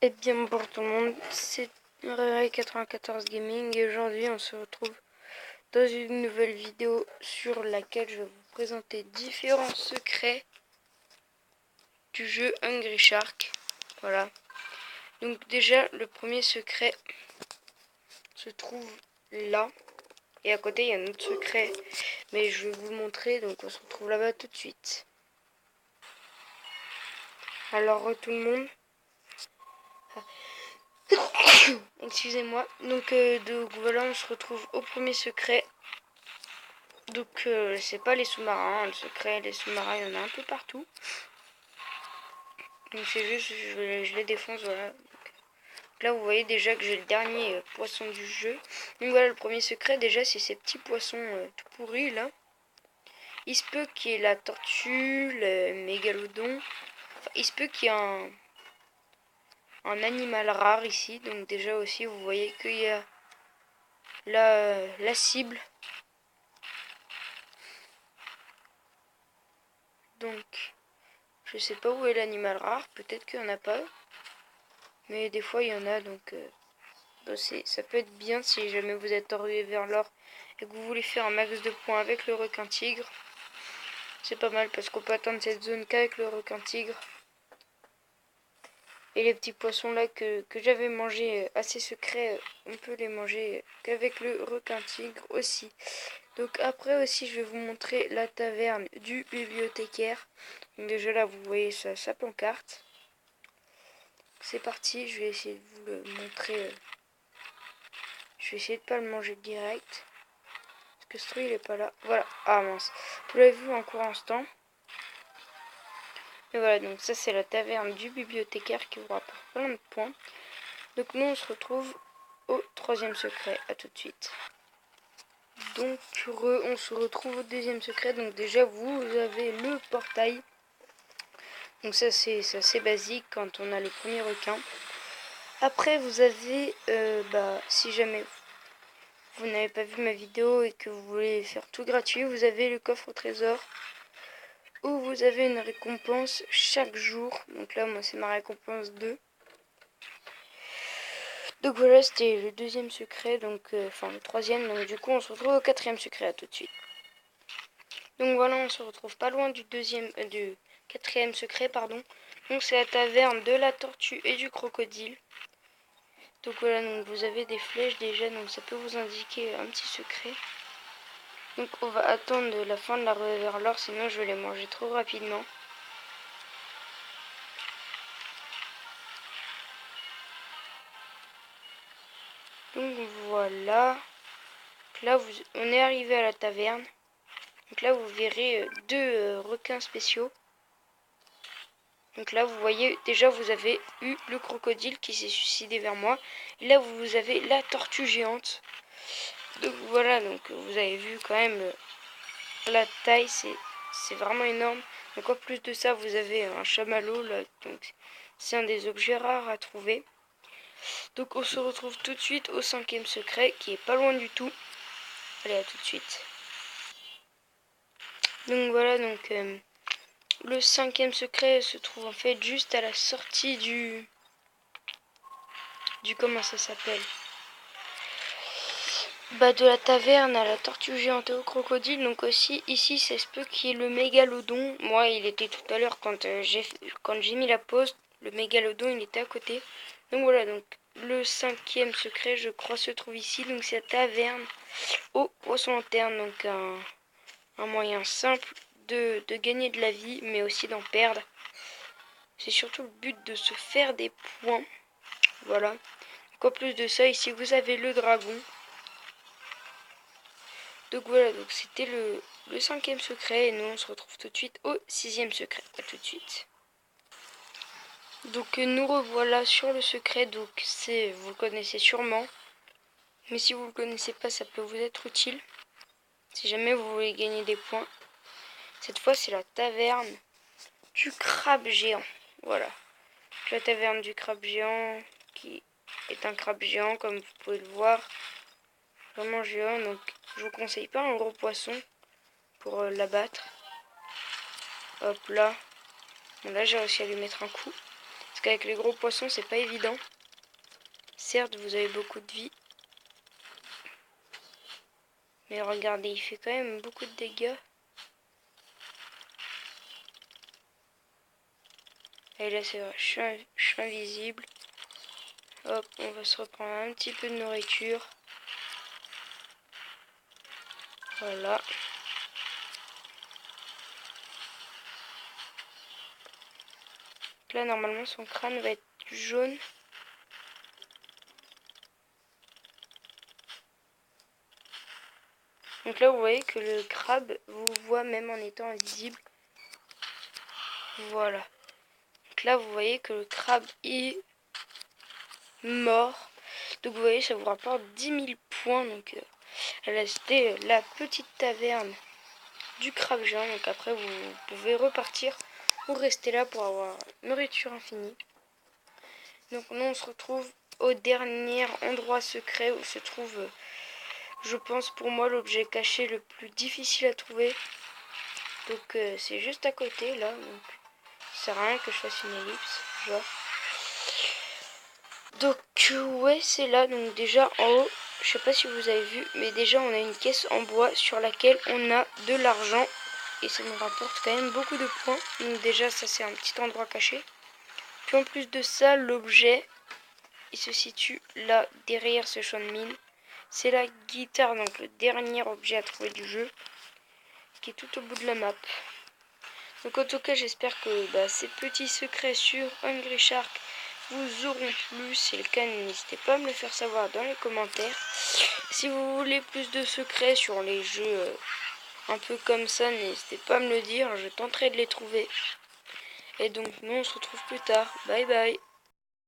Et bien bonjour tout le monde, c'est Réveil94 Gaming et aujourd'hui on se retrouve dans une nouvelle vidéo sur laquelle je vais vous présenter différents secrets du jeu Hungry Shark. Voilà. Donc déjà le premier secret se trouve là et à côté il y a un autre secret mais je vais vous le montrer, donc on se retrouve là-bas tout de suite. Alors tout le monde, excusez-moi, donc voilà, on se retrouve au premier secret. Donc c'est pas les sous-marins, le secret, les sous-marins il y en a un peu partout. Donc c'est juste, je les défonce, voilà. Donc, là vous voyez déjà que j'ai le dernier poisson du jeu. Donc voilà, le premier secret déjà c'est ces petits poissons tout pourris là. Il se peut qu'il y ait la tortue, le mégalodon. Enfin, il se peut qu'il y ait un animal rare ici. Donc déjà aussi vous voyez qu'il y a la cible. Donc je sais pas où est l'animal rare, peut-être qu'il n'y en a pas. Mais des fois il y en a, donc ça peut être bien si jamais vous êtes orienté vers l'or et que vous voulez faire un max de points avec le requin tigre. C'est pas mal parce qu'on peut atteindre cette zone qu'avec le requin tigre. Et les petits poissons là que j'avais mangé assez secrets, on peut les manger qu'avec le requin tigre aussi. Donc après aussi je vais vous montrer la taverne du bibliothécaire. Donc déjà là vous voyez sa pancarte. C'est parti, je vais essayer de vous le montrer. Je vais essayer de pas le manger direct. Parce que ce truc il est pas là. Voilà. Ah mince. Vous l'avez vu en court instant. Et voilà, donc ça c'est la taverne du bibliothécaire qui vous rapporte plein de points. Donc nous on se retrouve au troisième secret. À tout de suite. Donc on se retrouve au deuxième secret. Donc déjà vous avez le portail. Donc ça c'est assez basique quand on a le premier requin. Après vous avez, si jamais vous n'avez pas vu ma vidéo et que vous voulez faire tout gratuit, vous avez le coffre au trésor où vous avez une récompense chaque jour. Donc là moi c'est ma récompense 2. Donc voilà, c'était le deuxième secret, donc le troisième. Donc du coup on se retrouve au quatrième secret. À tout de suite. Donc voilà, on se retrouve pas loin du du quatrième secret, pardon. Donc c'est la taverne de la tortue et du crocodile. Donc voilà, donc vous avez des flèches déjà, donc ça peut vous indiquer un petit secret. Donc on va attendre la fin de la ruée vers l'or, sinon je vais les manger trop rapidement. Donc voilà. Donc là on est arrivé à la taverne. Donc là vous verrez deux requins spéciaux. Donc là vous voyez déjà vous avez eu le crocodile qui s'est suicidé vers moi. Et là vous avez la tortue géante. Donc voilà, donc vous avez vu quand même la taille, c'est vraiment énorme. Donc en plus de ça vous avez un chamallow là, donc c'est un des objets rares à trouver. Donc on se retrouve tout de suite au cinquième secret qui est pas loin du tout. Allez, à tout de suite. Donc voilà, donc le cinquième secret se trouve en fait juste à la sortie du comment ça s'appelle, de la taverne à la tortue géante et au crocodile. Donc aussi ici ça se peut qu'il y ait le mégalodon. Moi il était tout à l'heure quand j'ai mis la pause. Le mégalodon il était à côté. Donc voilà, donc le cinquième secret je crois se trouve ici. Donc c'est la taverne au poisson lanterne. Donc un moyen simple de gagner de la vie mais aussi d'en perdre. C'est surtout le but de se faire des points. Voilà. Donc en plus de ça ici vous avez le dragon. Donc voilà, donc c'était le cinquième secret et nous on se retrouve tout de suite au sixième secret. A tout de suite. Donc nous revoilà sur le secret, donc vous le connaissez sûrement. Mais si vous le connaissez pas, ça peut vous être utile. Si jamais vous voulez gagner des points. Cette fois c'est la taverne du crabe géant. Voilà. La taverne du crabe géant qui est un crabe géant comme vous pouvez le voir. Vraiment géant, donc je vous conseille pas un gros poisson pour l'abattre. Hop là. Bon là j'ai réussi à lui mettre un coup. Parce qu'avec les gros poissons, c'est pas évident. Certes, vous avez beaucoup de vie. Mais regardez, il fait quand même beaucoup de dégâts. Et là, c'est vrai, je suis invisible. Hop, on va se reprendre un petit peu de nourriture. Voilà. Là, normalement, son crâne va être jaune. Donc là, vous voyez que le crabe vous voit même en étant invisible. Voilà. Donc là, vous voyez que le crabe est mort. Donc vous voyez, ça vous rapporte 10 000 points. Donc là, c'était la petite taverne du crabe géant. Donc après, vous pouvez repartir ou rester là pour avoir nourriture infinie. Donc nous, on se retrouve au dernier endroit secret où se trouve, je pense pour moi, l'objet caché le plus difficile à trouver. Donc c'est juste à côté là. Donc ça sert à rien que je fasse une ellipse, genre. Donc ouais, c'est là. Donc déjà en haut, je sais pas si vous avez vu, mais déjà on a une caisse en bois sur laquelle on a de l'argent et ça nous rapporte quand même beaucoup de points. Donc déjà ça c'est un petit endroit caché. Puis en plus de ça, l'objet il se situe là derrière ce champ de mine. C'est la guitare, donc le dernier objet à trouver du jeu, qui est tout au bout de la map. Donc en tout cas, j'espère que ces petits secrets sur Hungry Shark vous auront plu. Si c'est le cas, n'hésitez pas à me le faire savoir dans les commentaires. Si vous voulez plus de secrets sur les jeux un peu comme ça, n'hésitez pas à me le dire. Je tenterai de les trouver. Et donc nous, on se retrouve plus tard. Bye bye.